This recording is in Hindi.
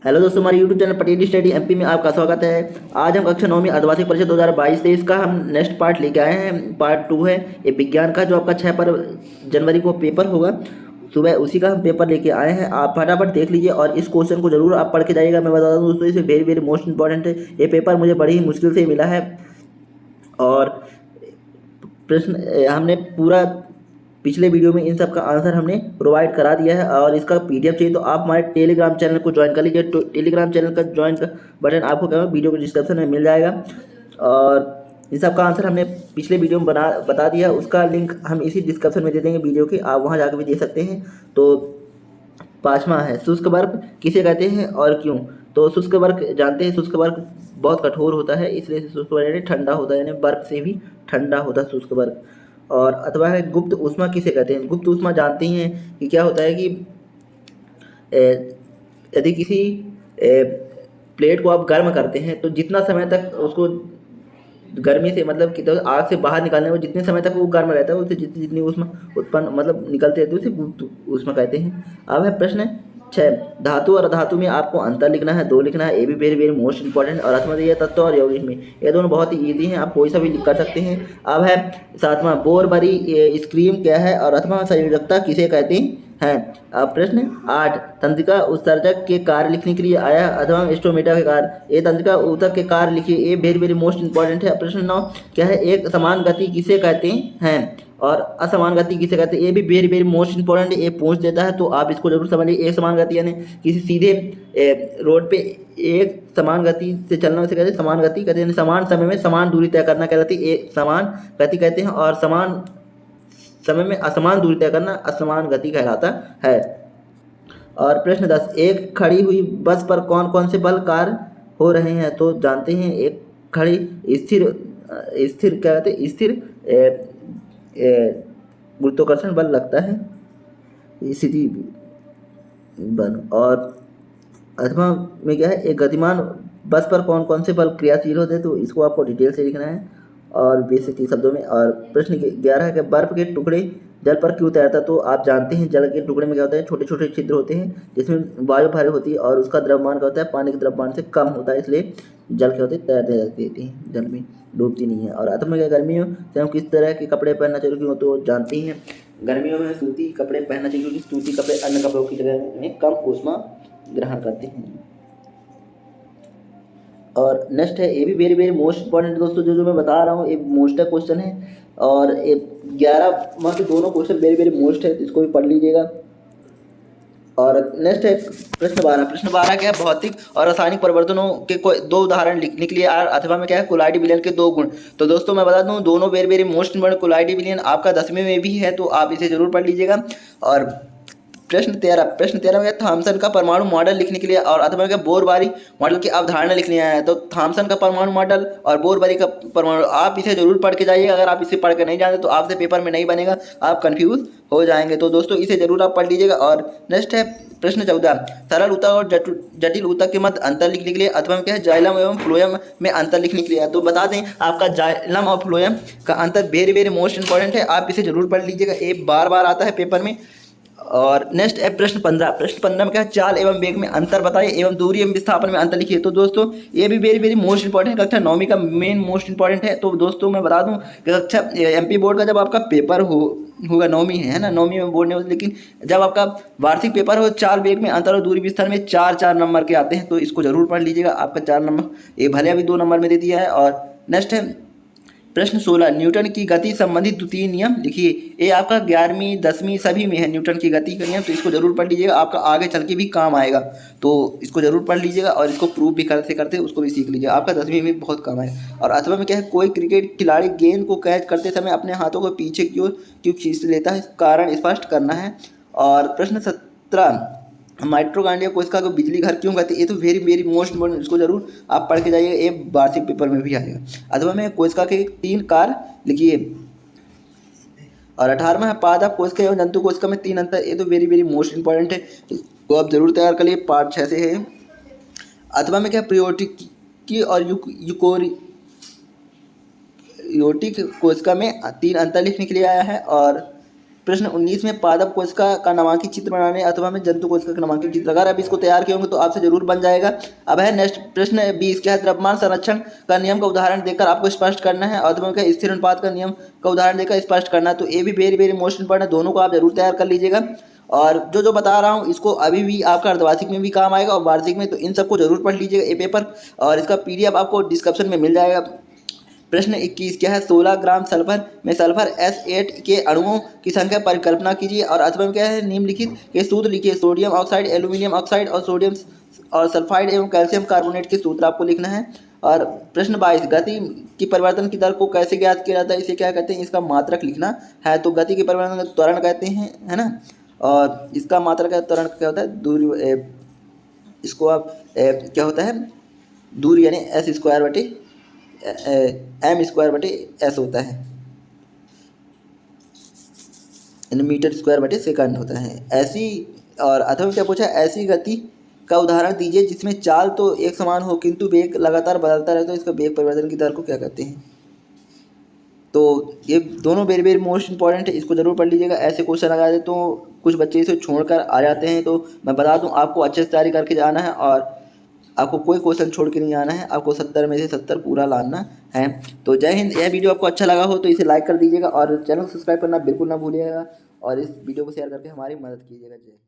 हेलो दोस्तों, हमारे YouTube channel Patel study MP में आपका स्वागत है। आज हम कक्षा 9वीं अर्धवार्षिक परीक्षा 2022-23 का हम नेक्स्ट पार्ट लेके आए हैं। पार्ट 2 है ये विज्ञान का, जो आपका 6 जनवरी को पेपर होगा सुबह, उसी का हम पेपर लेके आए हैं। आप फटाफट देख लीजिए और इस क्वेश्चन को जरूर आप पढ़ के जाइएगा। मैं बता दूं दोस्तों, इसे वेरी वेरी मोस्ट इंपॉर्टेंट है। ये पेपर मुझे बड़ी ही मुश्किल से मिला है और प्रश्न हमने पूरा पिछले वीडियो में इन सब का आंसर हमने प्रोवाइड करा दिया है। और इसका पीडीएफ चाहिए तो आप हमारे टेलीग्राम चैनल को ज्वाइन कर लीजिए। टेलीग्राम चैनल का ज्वाइन का बटन आपको क्या वीडियो के डिस्क्रिप्शन में मिल जाएगा। और इन सब का आंसर हमने पिछले वीडियो में बता दिया, उसका लिंक हम इसी डिस्क्रिप्शन में दे देंगे वीडियो के, आप वहाँ जाकर भी दे सकते हैं। तो 5वां है शुष्क बर्फ किसे कहते हैं और क्यों। तो शुष्क बर्फ जानते हैं, शुष्क बर्फ बहुत कठोर होता है, इसलिए शुष्क बर्फ यानी ठंडा होता है, यानी बर्फ से भी ठंडा होता है शुष्क बर्फ। और अथवा है गुप्त ऊष्मा किसे कहते हैं। गुप्त ऊष्मा जानते हैं कि क्या होता है कि यदि किसी प्लेट को आप गर्म करते हैं तो जितना समय तक उसको गर्मी से मतलब कि तो आग से बाहर निकालने में जितने समय तक वो गर्म रहता है, उससे जितनी जितनी ऊष्मा उत्पन्न मतलब निकलती रहती है उसे गुप्त ऊष्मा कहते हैं। अब है प्रश्न 6, धातु और अधातु में आपको अंतर लिखना है, 2 लिखना है। ये भी वेरी वेरी मोस्ट इंपॉर्टेंट। और अथवा तत्व और यौगिक में ये दोनों बहुत ही ईजी हैं, आप कोई सा भी कर सकते हैं। अब है 7वां, बोरबरी स्क्रीम क्या है और अथवा संयोजकता किसे कहते हैं। अब प्रश्न 8, तंत्रिका उत्सर्जक के कार्य लिखने के लिए आया अथवा स्टोमेटा के कार्य। ये तंत्रिका ऊतक के कार्य लिखिए, ये वेरी वेरी मोस्ट इंपॉर्टेंट है। प्रश्न 9 क्या है, एक समान गति किसे कहते हैं और असमान गति किसे कहते हैं। ये भी वेरी वेरी मोस्ट इंपॉर्टेंट है, ये पूछ देता है तो आप इसको जरूर समझिए। एक समान गति यानी किसी सीधे रोड पे एक समान गति से चलना उसे कहते हैं समान गति कहते हैं। समान समय में समान दूरी तय करना कहलाती है, ये समान गति कहते हैं। और समान समय में असमान दूरी तय करना असमान गति कहलाता है। और प्रश्न 10, एक खड़ी हुई बस पर कौन कौन से बल कार्य हो रहे हैं। तो जानते हैं, एक खड़ी स्थिर स्थिर क्या कहते हैं, स्थिर गुरुत्वाकर्षण बल लगता है, सीधी बल। और अथवा में क्या है, एक गतिमान बस पर कौन कौन से बल क्रियाशील होते हैं, तो इसको आपको डिटेल से लिखना है और बेसिक शब्दों में। और प्रश्न 11 है कि बर्फ के टुकड़े जल पर क्यों तैरता है। तो आप जानते हैं जल के टुकड़े में क्या होता है, छोटे छोटे छिद्र होते हैं जिसमें वायु भारी होती है और उसका द्रव्यमान क्या होता है, पानी के द्रव्यमान से कम होता है, इसलिए जल क्या होते हैं, तैरते रहती है, जल में डूबती नहीं है। और अथवा में क्या, गर्मियों से हम किस तरह के कपड़े पहनना चाहिए, क्यों तो जानते हैं गर्मियों में सूती कपड़े पहनना चाहिए, क्योंकि सूती कपड़े अन्य कपड़ों की तरह में कम ऊष्मा ग्रहण करते हैं। और नेक्स्ट है, ये भी वेरी वेरी मोस्ट इंपॉर्टेंट दोस्तों, जो मैं बता रहा हूँ ये मोस्ट है क्वेश्चन है। और ये 11 में से दोनों क्वेश्चन वेरी वेरी मोस्ट है, तो इसको भी पढ़ लीजिएगा। और नेक्स्ट है प्रश्न 12। प्रश्न 12 क्या है, भौतिक और रासायनिक परिवर्तनों के कोई 2 उदाहरण लिखने के लिए अथवा में क्या है, कोलाइडी विलयन के 2 गुण। तो दोस्तों मैं बता दूं, दोनों वेरी वेरी मोस्ट इंपॉर्टेंट। कोलाइडी विलयन आपका 10वीं में भी है, तो आप इसे जरूर पढ़ लीजिएगा। और प्रश्न 13 में थॉमसन का परमाणु मॉडल लिखने के लिए और अथवा क्या, बोरबारी मॉडल की अवधारणा लिखने आया है। तो थॉमसन का परमाणु मॉडल और बोरबारी का परमाणु, आप इसे जरूर पढ़ के जाइए। अगर आप इसे पढ़ के नहीं जानते तो आपसे पेपर में नहीं बनेगा, आप कंफ्यूज हो जाएंगे। तो दोस्तों इसे जरूर आप पढ़ लीजिएगा। और नेक्स्ट है प्रश्न 14, सरल ऊतक और जटिल ऊतक के मध्य अंतर लिखने के लिए अथवा क्या है, जाइलम एवं फ्लोएम में अंतर लिखने के लिए। तो बता दें आपका जाइलम और फ्लोएम का अंतर वेरी वेरी मोस्ट इंपॉर्टेंट है, आप इसे जरूर पढ़ लीजिएगा, ये बार बार आता है पेपर में। और नेक्स्ट है प्रश्न 15। प्रश्न 15 में क्या है, चाल एवं वेग में अंतर बताइए एवं दूरी एवं विस्थापन में अंतर लिखिए। तो दोस्तों ये भी वेरी वेरी मोस्ट इंपॉर्टेंट है, कक्षा 9वीं का मेन मोस्ट इंपॉर्टेंट है। तो दोस्तों मैं बता दूं कि कक्षा एमपी बोर्ड का जब आपका पेपर होगा 9वीं है ना, 9वीं में बोर्ड नहीं, लेकिन जब आपका वार्षिक पेपर हो, चाल वेग में अंतर और दूरी विस्थापन में 4 नंबर के आते हैं, तो इसको जरूर पढ़ लीजिएगा। आपका 4 नंबर, ये भले अभी 2 नंबर में दे दिया है। और नेक्स्ट है प्रश्न 16, न्यूटन की गति संबंधित द्वितीय नियम लिखिए। ये आपका 11वीं 10वीं सभी में है न्यूटन की गति का नियम, तो इसको जरूर पढ़ लीजिएगा, आपका आगे चल के भी काम आएगा। तो इसको जरूर पढ़ लीजिएगा और इसको प्रूव भी करते करते उसको भी सीख लीजिएगा, आपका 10वीं में बहुत काम आएगा। और अथवा में क्या है, कोई क्रिकेट खिलाड़ी गेंद को कैच करते समय अपने हाथों को पीछे की ओर क्यों खींच लेता है, कारण स्पष्ट करना है। और प्रश्न 17, माइट्रोकांड्रिया कोशिका को बिजली घर क्यों कहते हैं। ये तो वेरी वेरी मोस्ट इंपॉर्टेंट, इसको जरूर आप पढ़ के जाइए, ये वार्षिक पेपर में भी आएगा। अथवा में कोशिका के 3 कार्य लिखिए। और 18वां है, पादप कोशिका एवं जंतु कोशिका में 3 अंतर, ये तो वेरी वेरी मोस्ट इंपॉर्टेंट है, इसको आप जरूर तैयार कर लिए, पार्ट 6 से है। अथवा में क्या, प्रियोटिक और यूकोरियोटिक कोशिका में 3 अंतर लिखने के लिए आया है। और प्रश्न 19 में पादप कोशिका का नामांकित चित्र बनाने अथवा में जंतु कोशिका का नामांकित चित्र, अगर आप इसको तैयार किए होंगे तो आपसे जरूर बन जाएगा। अब है नेक्स्ट प्रश्न 20, क्या है द्रव्यमान संरक्षण का नियम का उदाहरण देकर आपको स्पष्ट करना है, अथवा का स्थिर अनुपात का नियम का उदाहरण देकर स्पष्ट करना है। तो ये भी वेरी वेरी मोस्ट इंपॉर्टेंट, दोनों को आप जरूर तैयार कर लीजिएगा। और जो बता रहा हूँ इसको अभी भी आपका अर्धवार्षिक में भी काम आएगा और वार्षिक में, तो इन सबको जरूर पढ़ लीजिएगा ये पेपर, और इसका PDF आपको डिस्क्रिप्शन में मिल जाएगा। प्रश्न 21, क्या है 16 ग्राम सल्फर में सल्फर S8 के अणुओं की संख्या परिकल्पना कीजिए, और अथवा में क्या है निम्नलिखित के सूत्र लिखिए। सोडियम ऑक्साइड, एल्यूमिनियम ऑक्साइड और सोडियम और सल्फाइड एवं कैल्शियम कार्बोनेट के सूत्र आपको लिखना है। और प्रश्न 22, गति की परिवर्तन की दर को कैसे ज्ञात किया जाता है, इसे क्या कहते हैं, इसका मात्रक लिखना है। तो गति के परिवर्तन का त्वरण कहते हैं, है ना, और इसका मात्रक का त्वरण क्या होता है, दूरी, इसको आप क्या होता है, दूरी यानी m² होता है, मीटर स्क्वायर बटे सेकंड होता है ऐसी। और अथवा क्या पूछा, ऐसी गति का उदाहरण दीजिए जिसमें चाल तो एक समान हो किंतु वेग लगातार बदलता रहे, तो इसका वेग परिवर्तन की दर को क्या कहते हैं। तो ये दोनों वेरी वेरी मोस्ट इंपॉर्टेंट है, इसको जरूर पढ़ लीजिएगा। ऐसे क्वेश्चन लगा दे तो कुछ बच्चे इसे छोड़कर आ जाते हैं, तो मैं बता दूं आपको अच्छे से तैयारी करके जाना है, और आपको कोई क्वेश्चन छोड़ के नहीं आना है, आपको 70 में से 70 पूरा लाना है। तो जय हिंद। यह वीडियो आपको अच्छा लगा हो तो इसे लाइक कर दीजिएगा और चैनल को सब्सक्राइब करना बिल्कुल ना भूलिएगा, और इस वीडियो को शेयर करके हमारी मदद कीजिएगा। जय।